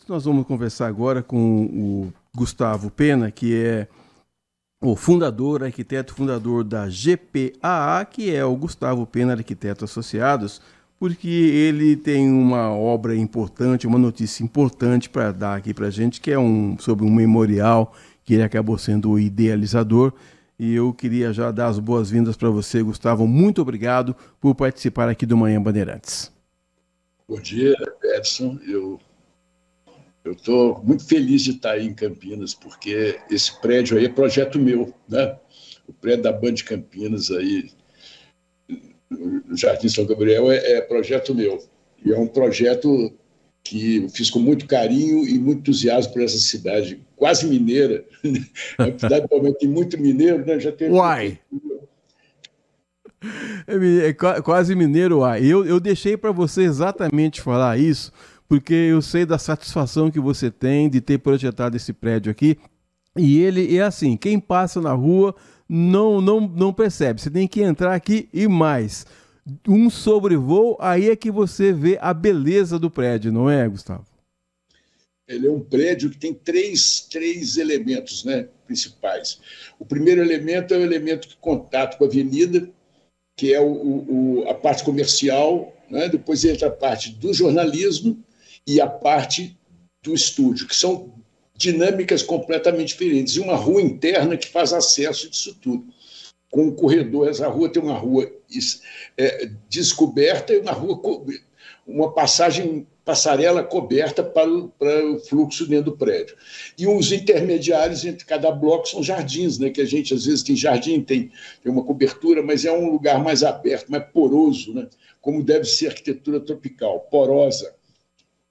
nós vamos conversar agora com o Gustavo Pena, que é o fundador, arquiteto fundador da GPAA, que é o Gustavo Pena Arquitetos Associados, porque ele tem uma obra importante, uma notícia importante para dar aqui para a gente, que é sobre um memorial que ele acabou sendo o idealizador. E eu queria já dar as boas-vindas para você, Gustavo. Muito obrigado por participar aqui do Manhã Bandeirantes. Bom dia, Edson. Eu estou muito feliz de estar aí em Campinas, porque esse prédio aí é projeto meu, né? O prédio da Band de Campinas aí, no Jardim São Gabriel, é projeto meu. E é um projeto que eu fiz com muito carinho e muito entusiasmo por essa cidade, quase mineira. É uma cidade que tem muito mineiro, né? Já tem. Uai! É quase mineiro, uai. Eu deixei para você exatamente falar isso, porque eu sei da satisfação que você tem de ter projetado esse prédio aqui. E ele é assim, quem passa na rua não percebe. Você tem que entrar aqui e mais. Um sobrevoo, aí é que você vê a beleza do prédio, não é, Gustavo? Ele é um prédio que tem três elementos, né, principais. O primeiro elemento é o elemento de contato com a avenida, que é a parte comercial, né? Depois entra a parte do jornalismo e a parte do estúdio, que são dinâmicas completamente diferentes. E uma rua interna que faz acesso disso tudo. Com um corredor, essa rua tem uma rua descoberta e uma passarela coberta para o fluxo dentro do prédio. E os intermediários entre cada bloco são jardins, né? Que a gente às vezes tem jardim, tem uma cobertura, mas é um lugar mais aberto, mais poroso, né? Como deve ser a arquitetura tropical, porosa.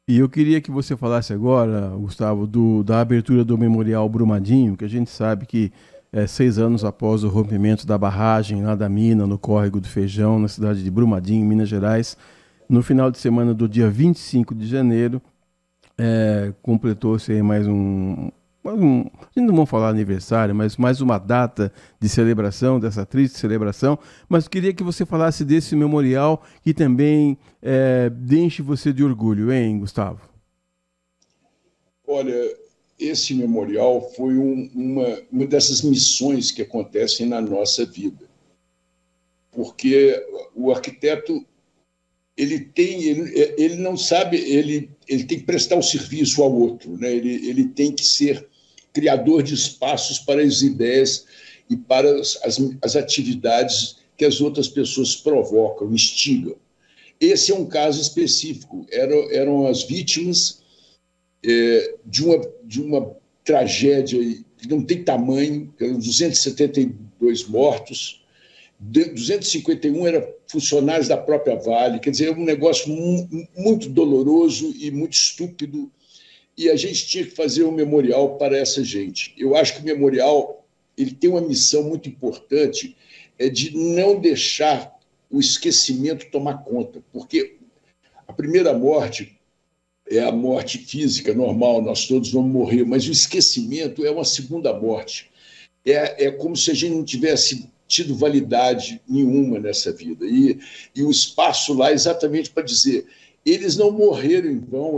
E eu queria que você falasse agora, Gustavo, da abertura do Memorial Brumadinho, que a gente sabe que 6 anos após o rompimento da barragem lá da mina, no Córrego do Feijão, na cidade de Brumadinho, Minas Gerais, no final de semana do dia 25 de janeiro, completou-se mais um... A gente não vamos falar aniversário, mas mais uma data de celebração, dessa triste celebração. Mas queria que você falasse desse memorial que também enche você de orgulho, hein, Gustavo? Olha, esse memorial foi uma dessas missões que acontecem na nossa vida. Porque o arquiteto, ele não sabe, ele tem que prestar um serviço ao outro, né? Ele tem que ser criador de espaços para as ideias e para as atividades que as outras pessoas provocam, instigam. Esse é um caso específico. Eram as vítimas de uma tragédia que não tem tamanho, eram 272 mortos, 251 eram funcionários da própria Vale, quer dizer, é um negócio muito doloroso e muito estúpido, e a gente tinha que fazer um memorial para essa gente. Eu acho que o memorial ele tem uma missão muito importante, de não deixar o esquecimento tomar conta, porque a primeira morte é a morte física normal, nós todos vamos morrer, mas o esquecimento é uma segunda morte. É como se a gente não tivesse tido validade nenhuma nessa vida. E o espaço lá é exatamente para dizer, eles não morreram em vão,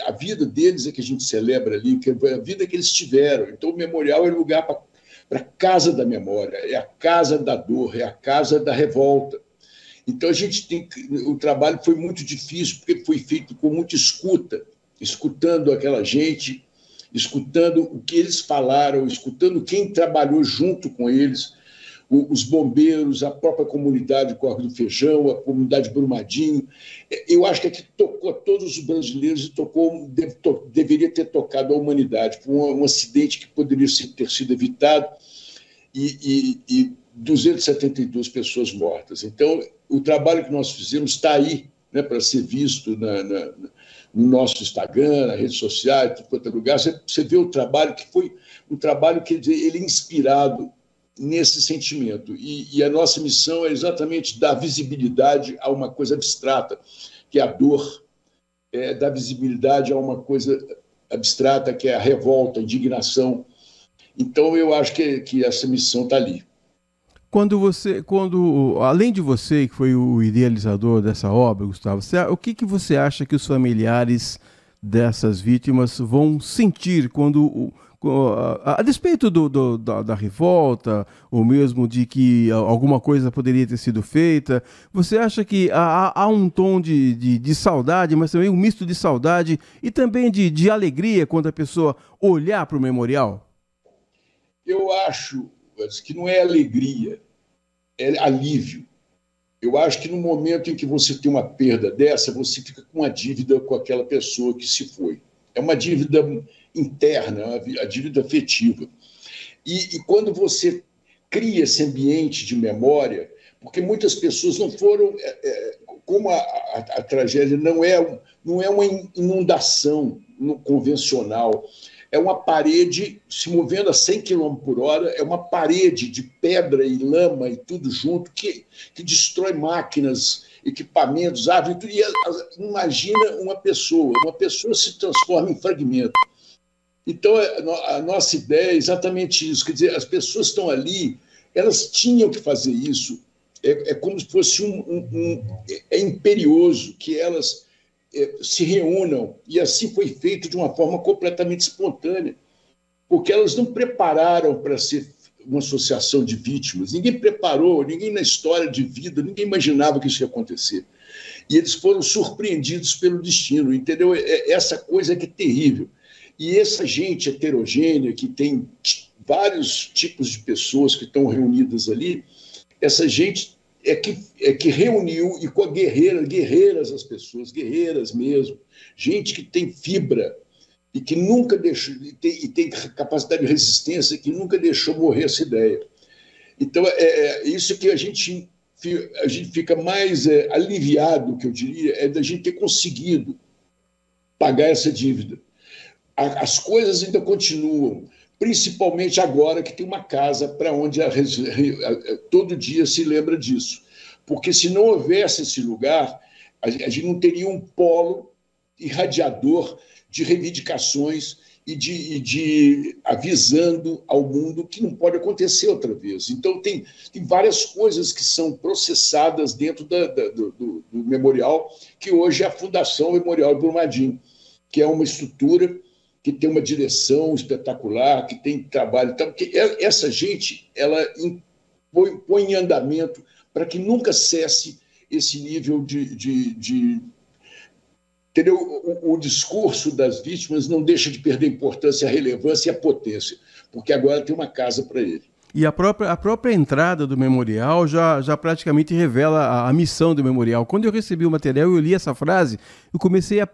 a vida deles é que a gente celebra ali, a vida que eles tiveram. Então o memorial é um lugar para a casa da memória, é a casa da dor, é a casa da revolta. Então, o trabalho foi muito difícil, porque foi feito com muita escuta, escutando aquela gente, escutando o que eles falaram, escutando quem trabalhou junto com eles, os bombeiros, a própria comunidade do Córrego do Feijão, a comunidade Brumadinho. Eu acho que aqui tocou a todos os brasileiros e deveria ter tocado a humanidade. Foi um acidente que poderia ter sido evitado e 272 pessoas mortas. Então, o trabalho que nós fizemos está aí, né, para ser visto no nosso Instagram, na rede social, em qualquer lugar. Você vê o trabalho que foi um trabalho que ele é inspirado nesse sentimento. E a nossa missão é exatamente dar visibilidade a uma coisa abstrata, que é a dor, dar visibilidade a uma coisa abstrata, que é a revolta, a indignação. Então, eu acho que essa missão está ali. Além de você, que foi o idealizador dessa obra, Gustavo, o que você acha que os familiares dessas vítimas vão sentir quando, a despeito da revolta, ou mesmo de que alguma coisa poderia ter sido feita, você acha que há um tom de saudade, mas também um misto de saudade e também de alegria quando a pessoa olhar para o memorial? Eu acho que não é alegria, é alívio. Eu acho que no momento em que você tem uma perda dessa, você fica com uma dívida com aquela pessoa que se foi. É uma dívida interna, a dívida afetiva. E quando você cria esse ambiente de memória, porque muitas pessoas não foram... como a tragédia não é uma inundação convencional, é uma parede se movendo a 100 km por hora, é uma parede de pedra e lama e tudo junto que destrói máquinas, equipamentos, árvores. E imagina uma pessoa se transforma em fragmento. Então, a nossa ideia é exatamente isso. Quer dizer, as pessoas estão ali, elas tinham que fazer isso. É como se fosse é imperioso que elas se reúnam, e assim foi feito de uma forma completamente espontânea, porque elas não prepararam para ser uma associação de vítimas, ninguém preparou, ninguém na história de vida, ninguém imaginava que isso ia acontecer. E eles foram surpreendidos pelo destino, entendeu? Essa coisa que é terrível. E essa gente heterogênea, que tem vários tipos de pessoas que estão reunidas ali, essa gente é que reuniu, e com a guerreiras as pessoas, guerreiras mesmo, gente que tem fibra e que nunca deixou, e tem capacidade de resistência, que nunca deixou morrer essa ideia. Então, isso que a gente fica mais aliviado, que eu diria, é da gente ter conseguido pagar essa dívida. As coisas ainda continuam, principalmente agora que tem uma casa para onde todo dia se lembra disso. Porque se não houvesse esse lugar, a gente não teria um polo irradiador de reivindicações e de avisando ao mundo que não pode acontecer outra vez. Então, tem várias coisas que são processadas dentro do memorial, que hoje é a Fundação Memorial Brumadinho, que é uma estrutura que tem uma direção espetacular, que tem trabalho. Então, que essa gente ela põe em andamento para que nunca cesse esse nível de entendeu? O discurso das vítimas não deixa de perder a importância, a relevância e a potência, porque agora tem uma casa para ele. E a própria entrada do memorial já praticamente revela a missão do memorial. Quando eu recebi o material, eu li essa frase, eu comecei a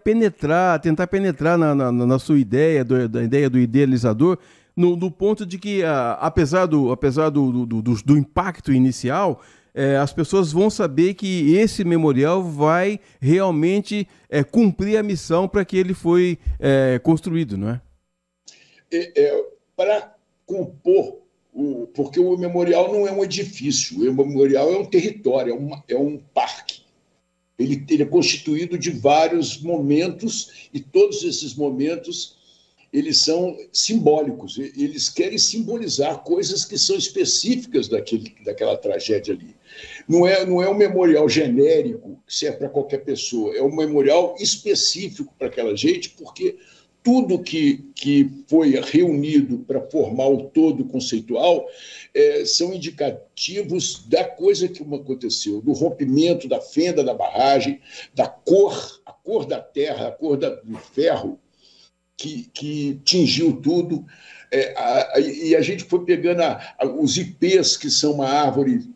tentar penetrar na sua ideia, da ideia do idealizador, no ponto de que, apesar do impacto inicial, as pessoas vão saber que esse memorial vai realmente cumprir a missão para que ele foi construído, não é? Para compor, porque o memorial não é um edifício, o memorial é um território, é um parque. Ele é constituído de vários momentos, e todos esses momentos eles são simbólicos, eles querem simbolizar coisas que são específicas daquela tragédia ali. Não é um memorial genérico que serve para qualquer pessoa, é um memorial específico para aquela gente, porque tudo que foi reunido para formar o todo conceitual são indicativos da coisa que aconteceu, do rompimento da fenda da barragem, a cor da terra, a cor do ferro, que tingiu tudo, e a gente foi pegando os ipês, que são uma árvore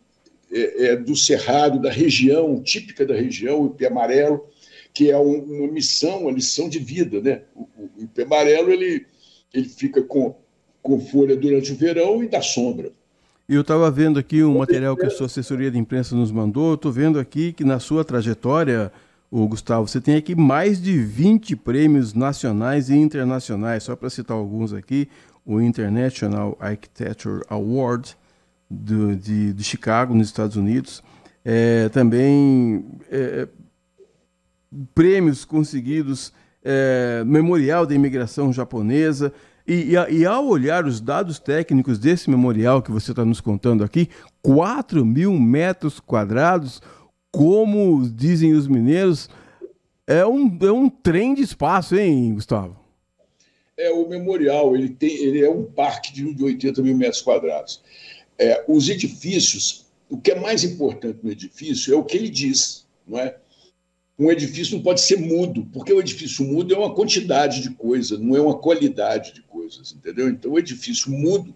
do cerrado, da região, típica da região, o ipê amarelo, que é uma lição de vida, né? O ipê amarelo ele fica com folha durante o verão e dá sombra. Eu estava vendo aqui um material que a sua assessoria de imprensa nos mandou, estou vendo aqui que na sua trajetória, Gustavo, você tem aqui mais de 20 prêmios nacionais e internacionais, só para citar alguns aqui, o International Architecture Award de Chicago, nos Estados Unidos, também prêmios conseguidos, Memorial da Imigração Japonesa, e ao olhar os dados técnicos desse memorial que você está nos contando aqui, 4.000 metros quadrados, como dizem os mineiros, É um trem de espaço, hein, Gustavo? O memorial ele é um parque de 80 mil metros quadrados. Os edifícios, o que é mais importante no edifício é o que ele diz, não é? Um edifício não pode ser mudo, porque o edifício mudo é uma quantidade de coisas, não é uma qualidade de coisas, entendeu? Então, o edifício mudo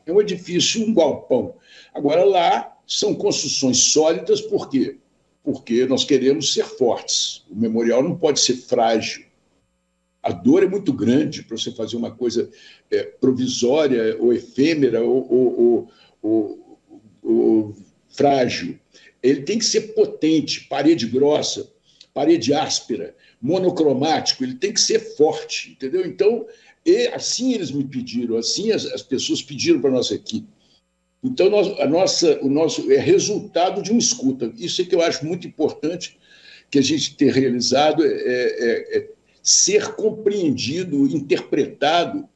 é um edifício, um galpão. Agora, lá são construções sólidas, por quê? Porque nós queremos ser fortes. O memorial não pode ser frágil. A dor é muito grande para você fazer uma coisa provisória ou efêmera ou frágil. Ele tem que ser potente, parede grossa, parede áspera, monocromático, ele tem que ser forte, entendeu? Então, assim eles me pediram, assim as pessoas pediram para a nossa equipe. Então, o nosso é resultado de uma escuta. Isso é que eu acho muito importante que a gente ter realizado, ser compreendido, interpretado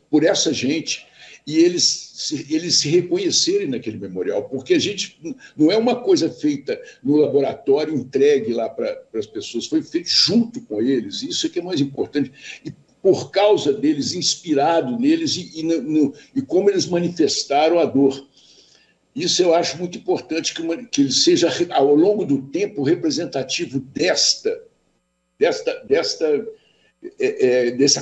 por essa gente e eles se reconhecerem naquele memorial, porque a gente não é uma coisa feita no laboratório, entregue lá para as pessoas, foi feito junto com eles, isso é que é mais importante, e por causa deles, inspirado neles e como eles manifestaram a dor. Isso eu acho muito importante, que ele seja, ao longo do tempo, representativo dessa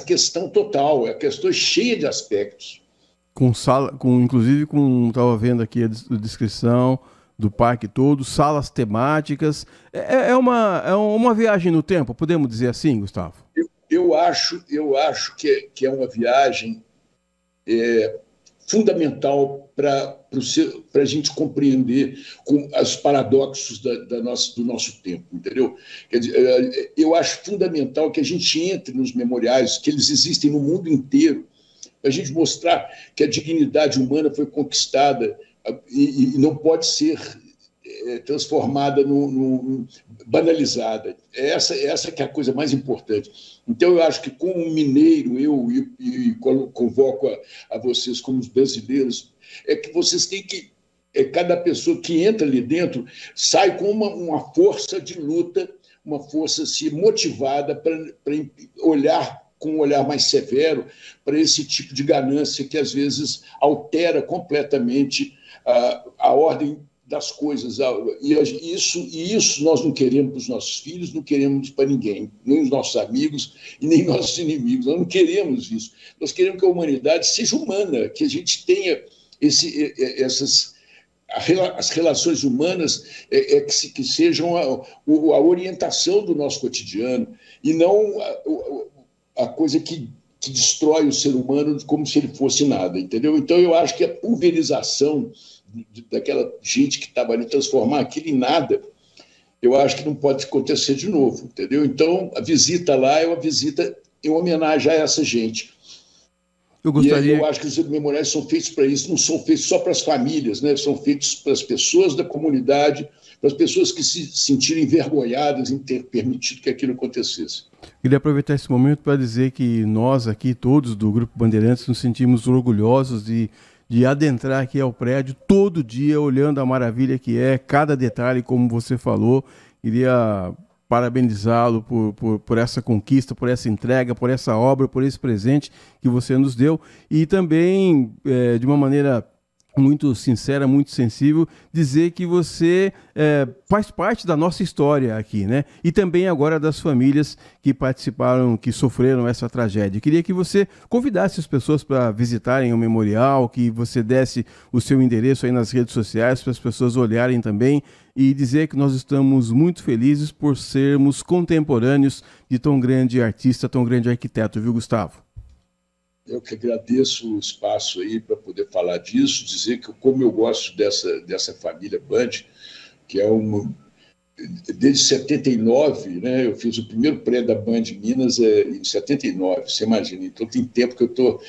questão total. A questão é cheia de aspectos. Inclusive, estava vendo aqui a descrição do parque todo, salas temáticas. É uma viagem no tempo, podemos dizer assim, Gustavo? Eu acho que é uma viagem fundamental para a gente compreender os paradoxos do nosso tempo, entendeu? Quer dizer, eu acho fundamental que a gente entre nos memoriais, que eles existem no mundo inteiro, para a gente mostrar que a dignidade humana foi conquistada e não pode ser transformada, banalizada. Essa que é a coisa mais importante. Então, eu acho que, como mineiro, eu convoco a vocês, como os brasileiros, é que vocês têm que... cada pessoa que entra ali dentro sai com uma força de luta, uma força motivada para olhar com um olhar mais severo para esse tipo de ganância que, às vezes, altera completamente a ordem das coisas. E isso nós não queremos para os nossos filhos, não queremos para ninguém, nem os nossos amigos e nem nossos inimigos. Nós não queremos isso. Nós queremos que a humanidade seja humana, que a gente tenha as relações humanas que sejam a orientação do nosso cotidiano e não a coisa que destrói o ser humano como se ele fosse nada, entendeu? Então, eu acho que a pulverização daquela gente que estava ali, transformar aquilo em nada, eu acho que não pode acontecer de novo, entendeu? Então, a visita lá é uma visita em homenagem a essa gente. E eu acho que os memoriais são feitos para isso, não são feitos só para as famílias, né? São feitos para as pessoas da comunidade, para as pessoas que se sentirem envergonhadas em ter permitido que aquilo acontecesse. Queria aproveitar esse momento para dizer que nós aqui, todos do Grupo Bandeirantes, nos sentimos orgulhosos de adentrar aqui ao prédio todo dia, olhando a maravilha que é, cada detalhe, como você falou. Queria parabenizá-lo por essa conquista, por essa entrega, por essa obra, por esse presente que você nos deu. E também, de uma maneira muito sincera, muito sensível, dizer que você faz parte da nossa história aqui, né? E também agora das famílias que participaram, que sofreram essa tragédia. Queria que você convidasse as pessoas para visitarem o memorial, que você desse o seu endereço aí nas redes sociais para as pessoas olharem também e dizer que nós estamos muito felizes por sermos contemporâneos de tão grande artista, tão grande arquiteto, viu, Gustavo? Eu que agradeço o espaço aí para poder falar disso, dizer que como eu gosto dessa família Band, que é desde 79, né? Eu fiz o primeiro pré da Band Minas em 79, você imagina. Então tem tempo que eu estou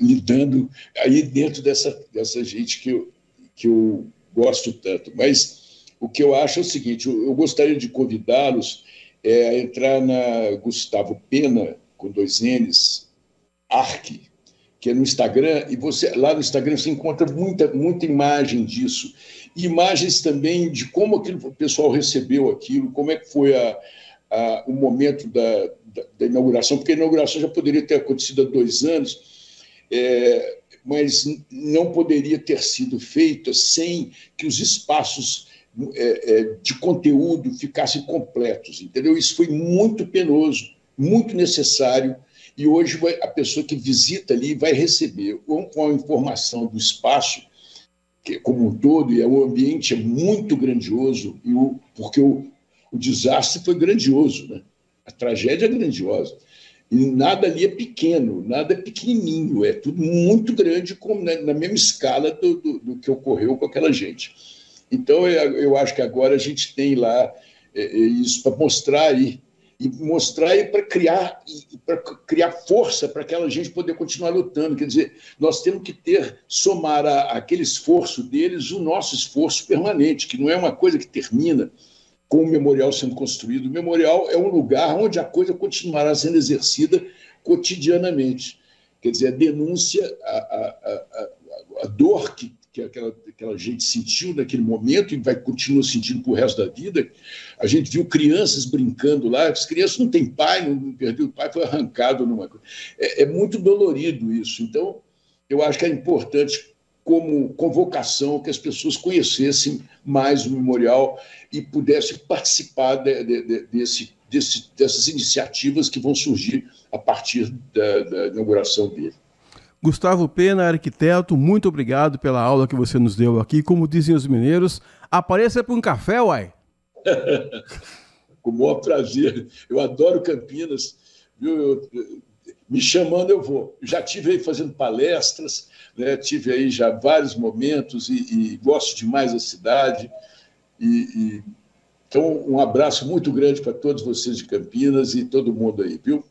lidando aí dentro dessa gente que eu gosto tanto. Mas o que eu acho é o seguinte, eu gostaria de convidá-los a entrar na Gustavo Pena, com 2 N's, Arc, que é no Instagram, e lá no Instagram você encontra muita imagem disso, e imagens também de como o pessoal recebeu aquilo, como é que foi o momento da inauguração, porque a inauguração já poderia ter acontecido há 2 anos, mas não poderia ter sido feita sem que os espaços de conteúdo ficassem completos, entendeu? Isso foi muito penoso, muito necessário, e hoje a pessoa que visita ali vai receber com a informação do espaço, que, como um todo, e o ambiente é muito grandioso, porque o desastre foi grandioso, né? A tragédia é grandiosa. E nada ali é pequeno, nada é pequenininho, é tudo muito grande, como na mesma escala do que ocorreu com aquela gente. Então, eu acho que agora a gente tem lá isso para mostrar e para criar força para aquela gente poder continuar lutando. Quer dizer, nós temos que somar aquele esforço deles o nosso esforço permanente, que não é uma coisa que termina com o memorial sendo construído. O memorial é um lugar onde a coisa continuará sendo exercida cotidianamente. Quer dizer, a denúncia, a dor que aquela gente sentiu naquele momento e continua sentindo para o resto da vida. A gente viu crianças brincando lá, as crianças não têm pai, não perdeu o pai, foi arrancado numa coisa. É muito dolorido isso. Então, eu acho que é importante, como convocação, que as pessoas conhecessem mais o memorial e pudessem participar dessas iniciativas que vão surgir a partir da inauguração dele. Gustavo Pena, arquiteto, muito obrigado pela aula que você nos deu aqui. Como dizem os mineiros, apareça para um café, uai. Com o maior prazer. Eu adoro Campinas. Viu? Me chamando, eu vou. Já estive aí fazendo palestras, né? Tive aí já vários momentos e gosto demais da cidade. Então, um abraço muito grande para todos vocês de Campinas e todo mundo aí, viu?